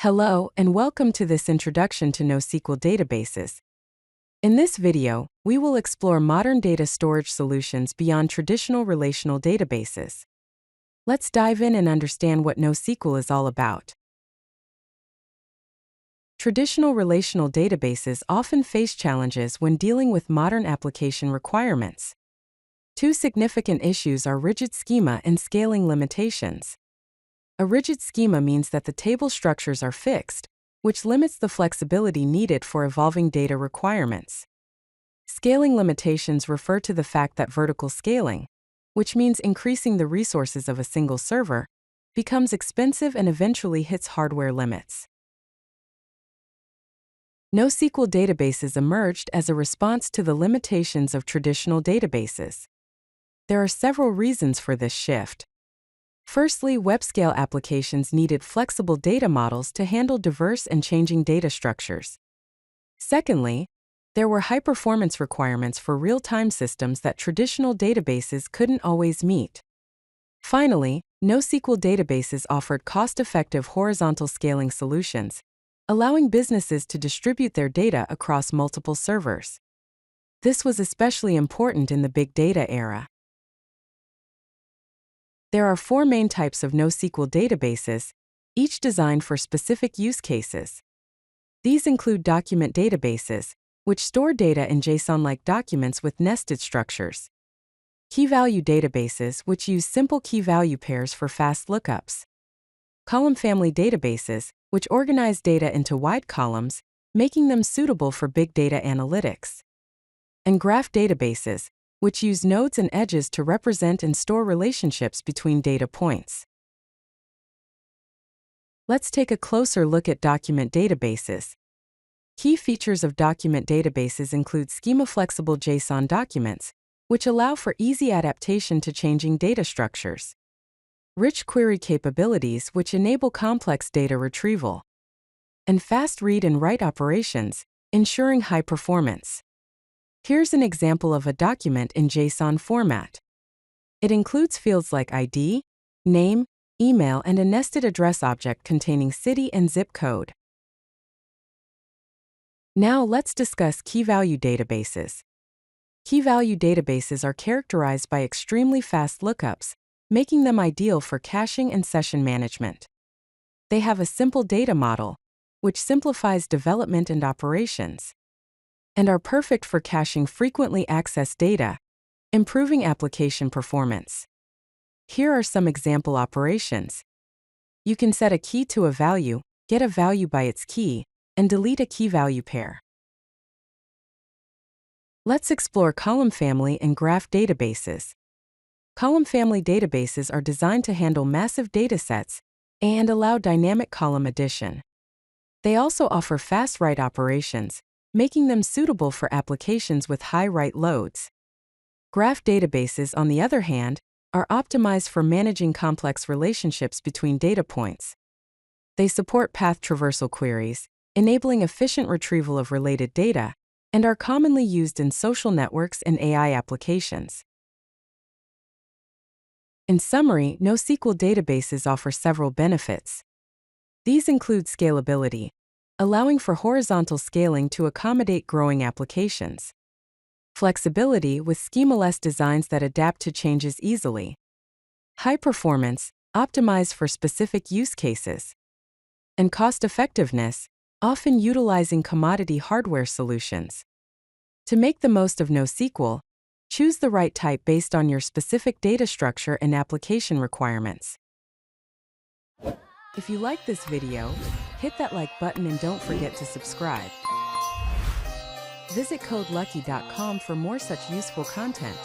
Hello and welcome to this introduction to NoSQL databases. In this video, we will explore modern data storage solutions beyond traditional relational databases. Let's dive in and understand what NoSQL is all about. Traditional relational databases often face challenges when dealing with modern application requirements. Two significant issues are rigid schema and scaling limitations. A rigid schema means that the table structures are fixed, which limits the flexibility needed for evolving data requirements. Scaling limitations refer to the fact that vertical scaling, which means increasing the resources of a single server, becomes expensive and eventually hits hardware limits. NoSQL databases emerged as a response to the limitations of traditional databases. There are several reasons for this shift. Firstly, web-scale applications needed flexible data models to handle diverse and changing data structures. Secondly, there were high-performance requirements for real-time systems that traditional databases couldn't always meet. Finally, NoSQL databases offered cost-effective horizontal scaling solutions, allowing businesses to distribute their data across multiple servers. This was especially important in the big data era. There are four main types of NoSQL databases, each designed for specific use cases. These include document databases, which store data in JSON-like documents with nested structures. Key-value databases, which use simple key-value pairs for fast lookups. Column family databases, which organize data into wide columns, making them suitable for big data analytics. And graph databases, which use nodes and edges to represent and store relationships between data points. Let's take a closer look at document databases. Key features of document databases include schema-flexible JSON documents, which allow for easy adaptation to changing data structures. Rich query capabilities, which enable complex data retrieval. And fast read and write operations, ensuring high performance. Here's an example of a document in JSON format. It includes fields like ID, name, email, and a nested address object containing city and zip code. Now let's discuss key-value databases. Key-value databases are characterized by extremely fast lookups, making them ideal for caching and session management. They have a simple data model, which simplifies development and operations, and are perfect for caching frequently accessed data, improving application performance. Here are some example operations. You can set a key to a value, get a value by its key, and delete a key-value pair. Let's explore column family and graph databases. Column family databases are designed to handle massive datasets and allow dynamic column addition. They also offer fast write operations, making them suitable for applications with high write loads. Graph databases, on the other hand, are optimized for managing complex relationships between data points. They support path traversal queries, enabling efficient retrieval of related data, and are commonly used in social networks and AI applications. In summary, NoSQL databases offer several benefits. These include scalability, allowing for horizontal scaling to accommodate growing applications. Flexibility with schemaless designs that adapt to changes easily. High performance, optimized for specific use cases. And cost-effectiveness, often utilizing commodity hardware solutions. To make the most of NoSQL, choose the right type based on your specific data structure and application requirements. If you like this video, hit that like button and don't forget to subscribe. Visit CodeLucky.com for more such useful content.